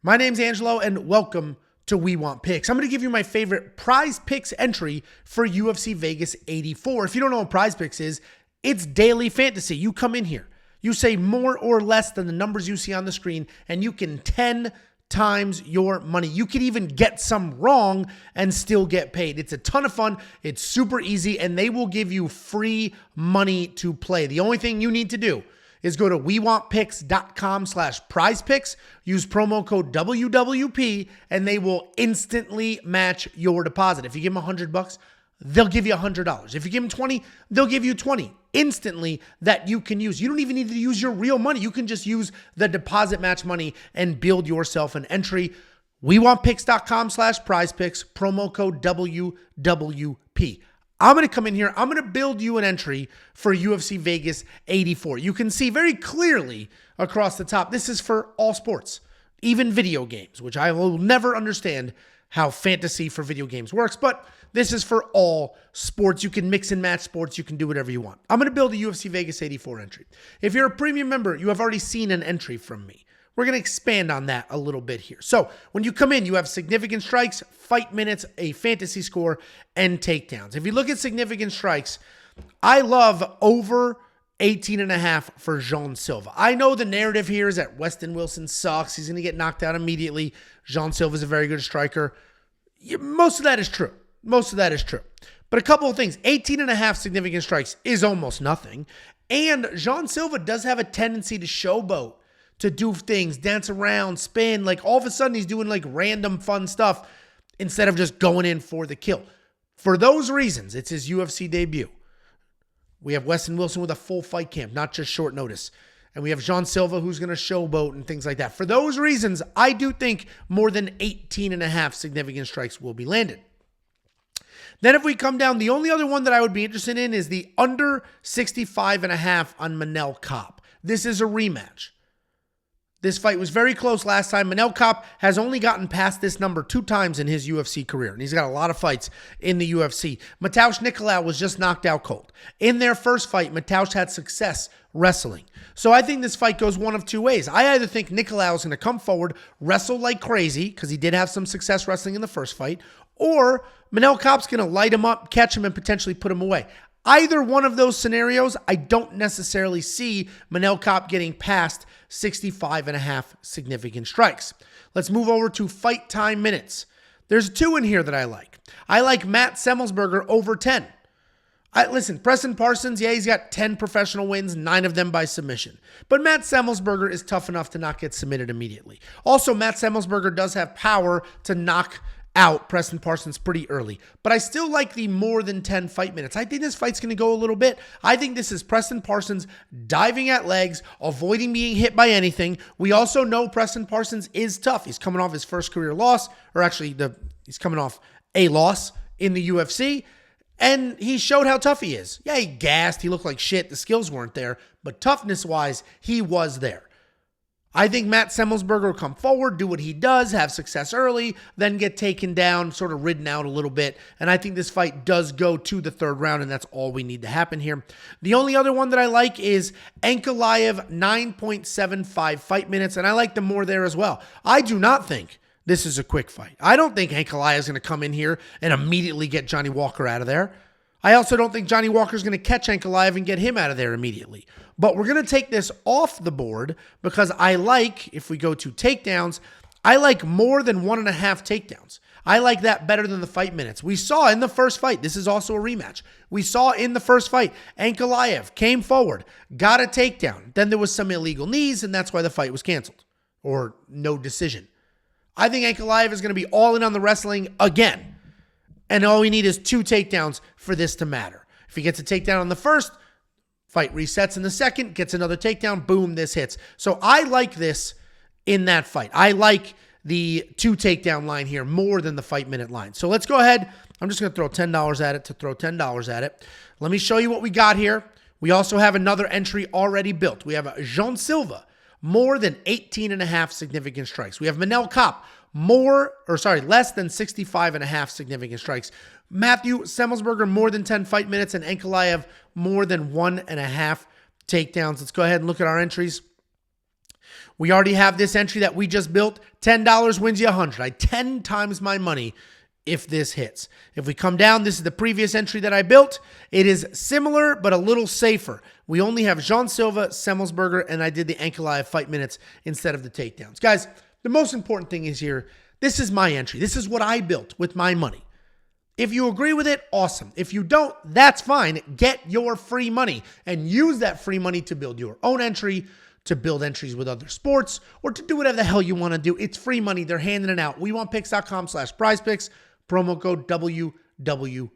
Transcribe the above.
My name's Angelo, and welcome to We Want Picks. I'm going to give you my favorite PrizePicks entry for UFC Vegas 84. If you don't know what PrizePicks is, it's daily fantasy. You come in here, you say more or less than the numbers you see on the screen, and you can 10 times your money. You could even get some wrong and still get paid. It's a ton of fun. It's super easy, and they will give you free money to play. The only thing you need to do is go to wewantpicks.com/prizepicks, use promo code WWP, and they will instantly match your deposit. If you give them $100, they'll give you $100. If you give them 20, they'll give you 20 instantly that you can use. You don't even need to use your real money. You can just use the deposit match money and build yourself an entry. wewantpicks.com/prizepicks, promo code WWP. I'm going to come in here. I'm going to build you an entry for UFC Vegas 84. You can see very clearly across the top, this is for all sports, even video games, which I will never understand how fantasy for video games works, but this is for all sports. You can mix and match sports. You can do whatever you want. I'm going to build a UFC Vegas 84 entry. If you're a premium member, you have already seen an entry from me. We're going to expand on that a little bit here. So when you come in, you have significant strikes, fight minutes, a fantasy score, and takedowns. If you look at significant strikes, I love over 18.5 for Jean Silva. I know the narrative here is that Weston Wilson sucks. He's going to get knocked out immediately. Jean Silva is a very good striker. Most of that is true. Most of that is true. But a couple of things. 18.5 significant strikes is almost nothing. And Jean Silva does have a tendency to showboat, to do things, dance around, spin. Like all of a sudden he's doing like random fun stuff instead of just going in for the kill. For those reasons, it's his UFC debut. We have Weston Wilson with a full fight camp, not just short notice. And we have Jean Silva who's going to showboat and things like that. For those reasons, I do think more than 18.5 significant strikes will be landed. Then if we come down, the only other one that I would be interested in is the under 65.5 on Manel Kape. This is a rematch. This fight was very close last time. Manel Kape has only gotten past this number 2 times in his UFC career, and he's got a lot of fights in the UFC. Nikolas was just knocked out cold. In their first fight, Mateusz had success wrestling. So I think this fight goes one of 2 ways. I either think Nikolas is going to come forward, wrestle like crazy, because he did have some success wrestling in the first fight, or Manel Kape's going to light him up, catch him, and potentially put him away. Either one of those scenarios, I don't necessarily see Manel Kape getting past 65.5 significant strikes. Let's move over to fight time minutes. There's 2 in here that I like. I like Matt Semelsberger over 10. Listen, Preston Parsons, yeah, he's got 10 professional wins, 9 of them by submission. But Matt Semelsberger is tough enough to not get submitted immediately. Also, Matt Semelsberger does have power to knock out Preston Parsons pretty early. But I still like the more than 10 fight minutes. I think this fight's going to go a little bit. I think this is Preston Parsons diving at legs, avoiding being hit by anything. We also know Preston Parsons is tough. He's coming off his first career loss, or actually he's coming off a loss in the UFC, and he showed how tough he is. Yeah, he gassed. He looked like shit. The skills weren't there, but toughness-wise, he was there. I think Matt Semelsberger will come forward, do what he does, have success early, then get taken down, sort of ridden out a little bit. And I think this fight does go to the 3rd round, and that's all we need to happen here. The only other one that I like is Ankalaev, 9.75 fight minutes, and I like the more there as well. I do not think this is a quick fight. I don't think Ankalaev is going to come in here and immediately get Johnny Walker out of there. I also don't think Johnny Walker is going to catch Ankalaev and get him out of there immediately. But we're going to take this off the board because I like, if we go to takedowns, I like more than 1.5 takedowns. I like that better than the fight minutes. We saw in the first fight, this is also a rematch. We saw in the first fight, Ankalaev came forward, got a takedown. Then there was some illegal knees, and that's why the fight was canceled or no decision. I think Ankalaev is going to be all in on the wrestling again. And all we need is 2 takedowns for this to matter. If he gets a takedown on the first, fight resets in the second, gets another takedown, boom, this hits. So I like this in that fight. I like the 2 takedown line here more than the fight minute line. So let's go ahead. I'm just going to throw $10 at it to throw $10 at it. Let me show you what we got here. We also have another entry already built. We have Jean Silva, more than 18.5 significant strikes. We have Manel Kape, less than 65.5 significant strikes. Matthew Semelsberger, more than 10 fight minutes, and Ankalaev, more than 1.5 takedowns. Let's go ahead and look at our entries. We already have this entry that we just built. $10 wins you 100. I 10 times my money if this hits. If we come down, this is the previous entry that I built. It is similar, but a little safer. We only have Jean Silva, Semmelsberger, and I did the Ankalaev fight minutes instead of the takedowns. Guys, the most important thing is here, this is my entry. This is what I built with my money. If you agree with it, awesome. If you don't, that's fine. Get your free money and use that free money to build your own entry, to build entries with other sports, or to do whatever the hell you want to do. It's free money. They're handing it out. WeWantPicks.com/PrizePicks, promo code WWP.